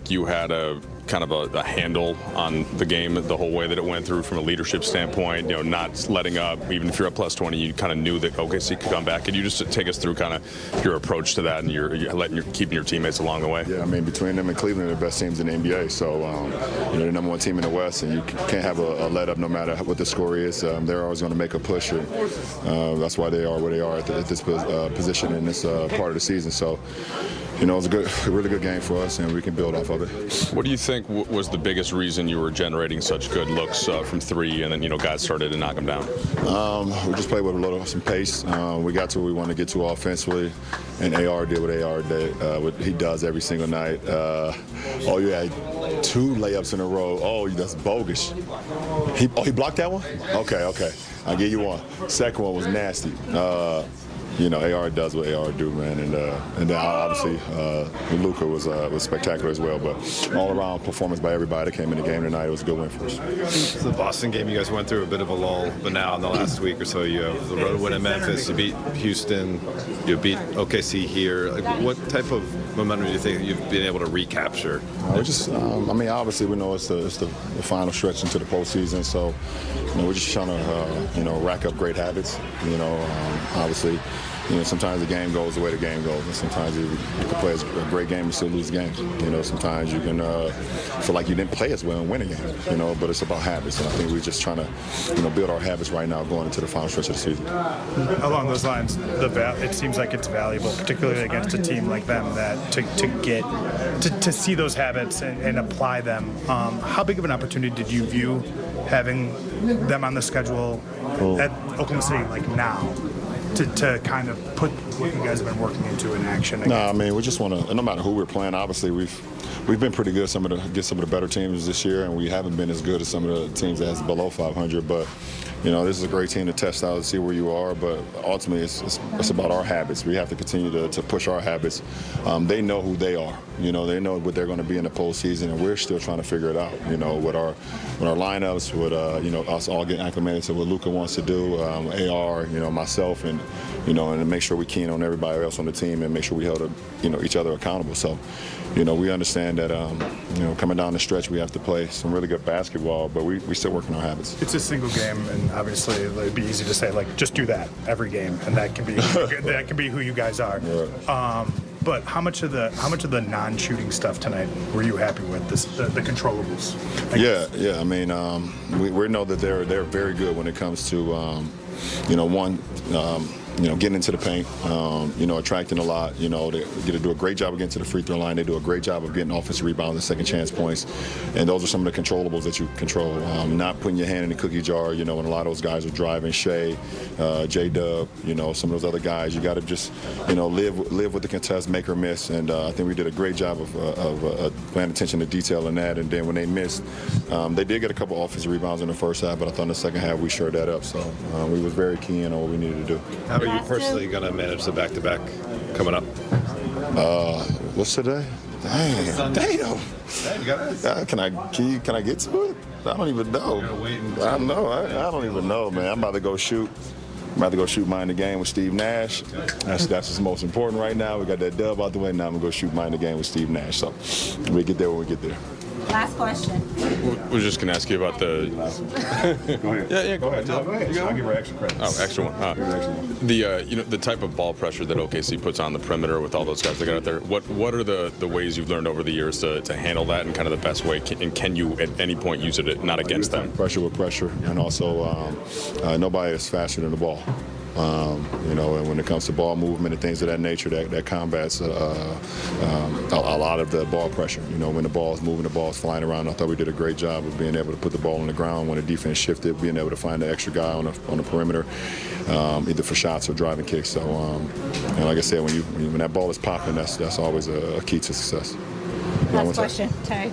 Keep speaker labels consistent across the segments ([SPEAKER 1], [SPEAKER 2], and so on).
[SPEAKER 1] You had a kind of a handle on the game the whole way that it went through from a leadership standpoint, not letting up. Even if you're up plus 20, you kind of knew that OKC could come back. Could you just take us through kind of your approach to that and you're keeping your teammates along the way?
[SPEAKER 2] Yeah, I mean, between them and Cleveland are the best teams in the NBA. So, they're the number one team in the West, and you can't have a let up no matter what the score is. They're always going to make a push. And, that's why they are where they are at this position in this part of the season. So, it was a really good game for us, and we can build off of it.
[SPEAKER 1] What do you think was the biggest reason you were generating such good looks from three, and then guys started to knock them down?
[SPEAKER 2] We just played with some pace. We got to where we wanted to get to offensively, and AR did what he does every single night. You had 2 layups in a row. Oh, that's bogus. He blocked that one? Okay. I'll give you one. Second one was nasty. AR does what AR do, man, and then obviously Luka was spectacular as well. But all-around performance by everybody that came in the game tonight. It was a good win for us.
[SPEAKER 3] The Boston game, you guys went through a bit of a lull, but now in the last week or so, you have the road win in Memphis. You beat Houston. You beat OKC here. What type of momentum do you think you've been able to recapture?
[SPEAKER 2] Obviously we know it's the final stretch into the postseason, so we're just trying to rack up great habits. Obviously. Sometimes the game goes the way the game goes, and sometimes you can play a great game and still lose games. Sometimes you can feel like you didn't play as well and win a game. But it's about habits, and I think we're just trying to, build our habits right now going into the final stretch of the season.
[SPEAKER 4] Along those lines, it seems like it's valuable, particularly against a team like them, that to see those habits and apply them. How big of an opportunity did you view having them on the schedule at Oklahoma City now? To kind of put what you guys have been working into in action?
[SPEAKER 2] We just want to, no matter who we're playing, obviously we've been pretty good against some of the better teams this year, and we haven't been as good as some of the teams that's below 500. But this is a great team to test out and see where you are. But ultimately, it's about our habits. We have to continue to push our habits. They know who they are. They know what they're going to be in the postseason, and we're still trying to figure it out. With our lineups, with us all getting acclimated to what Luka wants to do, AR, myself, and make sure we keen on everybody else on the team and make sure we held each other accountable. So, we understand that coming down the stretch we have to play some really good basketball, but we still working our habits.
[SPEAKER 4] It's a single game, and obviously it'd be easy to say just do that every game, and that can be who you guys are.
[SPEAKER 2] Right.
[SPEAKER 4] But how much of the non-shooting stuff tonight were you happy with? The controllables?
[SPEAKER 2] Yeah. We know that they're very good when it comes to getting into the paint, attracting a lot. They do a great job of getting to the free throw line. They do a great job of getting offensive rebounds and second chance points. And those are some of the controllables that you control. Not putting your hand in the cookie jar, when a lot of those guys are driving, Shea, J-Dub, some of those other guys. You got to just, live with the contest, make or miss. And I think we did a great job of paying attention to detail in that. And then when they missed, they did get a couple offensive rebounds in the first half, but I thought in the second half we shored that up. So we was very keen on what we needed to do.
[SPEAKER 3] How are you personally going to manage the back-to-back coming up?
[SPEAKER 2] What's today? Damn. Can I get to it? I don't even know. I don't even know, man. I'm about to go shoot. Mind the game with Steve Nash. That's what's most important right now. We got that dub out the way. Now I'm gonna go shoot Mind the game with Steve Nash. So we get there when we get there.
[SPEAKER 5] Last question.
[SPEAKER 1] We're just going to ask you about the.
[SPEAKER 2] Go ahead.
[SPEAKER 1] Yeah, go ahead.
[SPEAKER 2] I'll give her extra credit.
[SPEAKER 1] Oh, extra one. The type of ball pressure that OKC puts on the perimeter with all those guys that got out there. What are the ways you've learned over the years to handle that in kind of the best way? And can you at any point use it not against them?
[SPEAKER 2] Pressure with pressure, and also nobody is faster than the ball. And when it comes to ball movement and things of that nature, that combats a lot of the ball pressure. When the ball is moving, the ball is flying around. I thought we did a great job of being able to put the ball on the ground when the defense shifted, being able to find the extra guy on the perimeter, either for shots or driving kicks. So, and like I said, when that ball is popping, that's always a key to success.
[SPEAKER 5] Last question, Ty.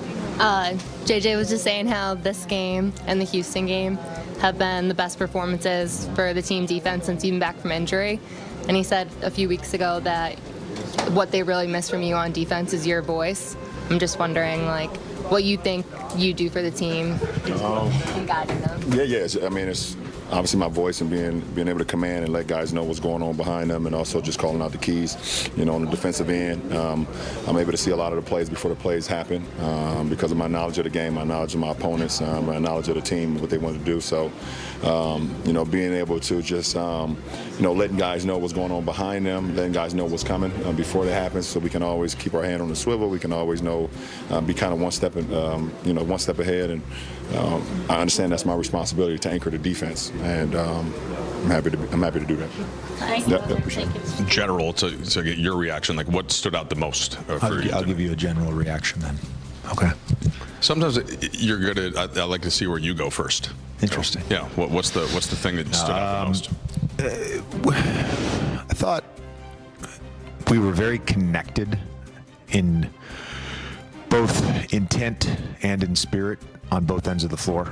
[SPEAKER 6] JJ was just saying how this game and the Houston game have been the best performances for the team defense since you've been back from injury. And he said a few weeks ago that what they really miss from you on defense is your voice. I'm just wondering, what you think you do for the team in guiding them.
[SPEAKER 2] Yeah. obviously my voice and being able to command and let guys know what's going on behind them, and also just calling out the keys, on the defensive end. I'm able to see a lot of the plays before the plays happen because of my knowledge of the game, my knowledge of my opponents, my knowledge of the team, what they want to do. So, being able to just, letting guys know what's going on behind them, letting guys know what's coming before it happens, so we can always keep our hand on the swivel. We can always know, be kind of one step ahead. And I understand that's my responsibility to anchor the defense, and I'm happy to do that. Appreciate it.
[SPEAKER 1] General, to get your reaction, like what stood out the most for you?
[SPEAKER 7] I'll give you a general reaction then. Okay.
[SPEAKER 1] Sometimes you're good at. I like to see where you go first.
[SPEAKER 7] Interesting.
[SPEAKER 1] Yeah. What's the thing that stood out the most?
[SPEAKER 7] I thought we were very connected in both intent and in spirit on both ends of the floor.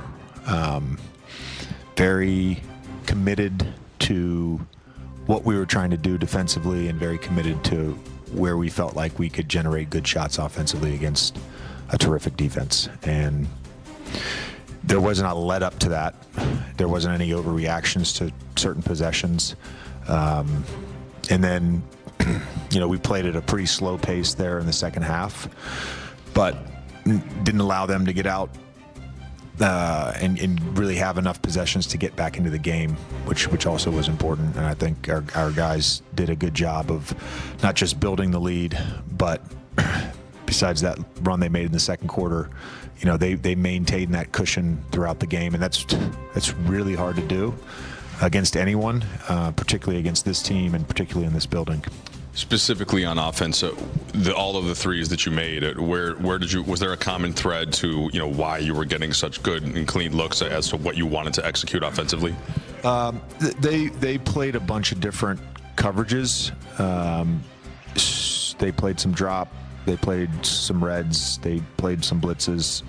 [SPEAKER 7] Very committed to what we were trying to do defensively, and very committed to where we felt like we could generate good shots offensively against a terrific defense. And there wasn't a let up to that. There wasn't any overreactions to certain possessions. And then, we played at a pretty slow pace there in the second half, but didn't allow them to get out and really have enough possessions to get back into the game, which also was important. And I think our guys did a good job of not just building the lead, but besides that run they made in the second quarter, they maintained that cushion throughout the game, and that's really hard to do against anyone, particularly against this team and particularly in this building.
[SPEAKER 1] Specifically on offense, all of the threes that you made, was there a common thread to why you were getting such good and clean looks as to what you wanted to execute offensively?
[SPEAKER 7] They played a bunch of different coverages. They played some drop. They played some reds. They played some blitzes.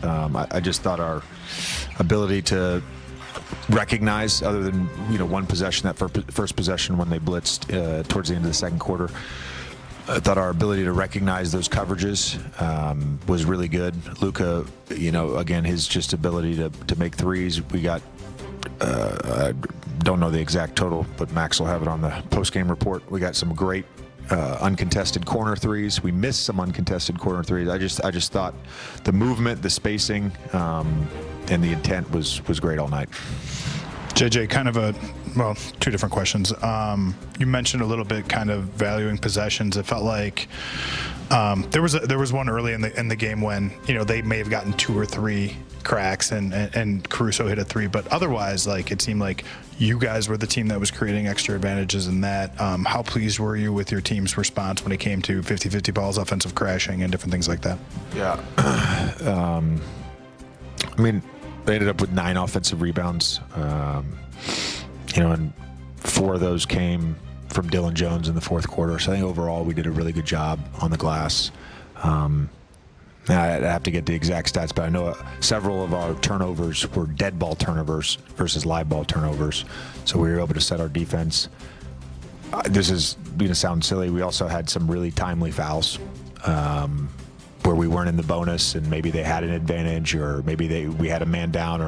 [SPEAKER 7] I just thought our ability to recognize, other than one possession, that first possession when they blitzed towards the end of the second quarter, I thought our ability to recognize those coverages was really good. Luka, again, his just ability to make threes. We got I don't know the exact total, but Max will have it on the post-game report. We got some great uncontested corner threes. We missed some uncontested corner threes. I just thought the movement, the spacing, and the intent was great all night.
[SPEAKER 4] JJ, kind of two different questions. You mentioned a little bit kind of valuing possessions. It felt like there was one early in the game when they may have gotten 2 or 3 cracks and Caruso hit a 3, but otherwise, it seemed like you guys were the team that was creating extra advantages in that. How pleased were you with your team's response when it came to 50-50 balls, offensive crashing, and different things like that?
[SPEAKER 7] Yeah. They ended up with 9 offensive rebounds, and 4 of those came from Dylan Jones in the fourth quarter. So I think overall we did a really good job on the glass. I'd have to get the exact stats, but I know several of our turnovers were dead ball turnovers versus live ball turnovers. So we were able to set our defense. This is going to sound silly. We also had some really timely fouls where we weren't in the bonus, and maybe they had an advantage, or maybe we had a man down, or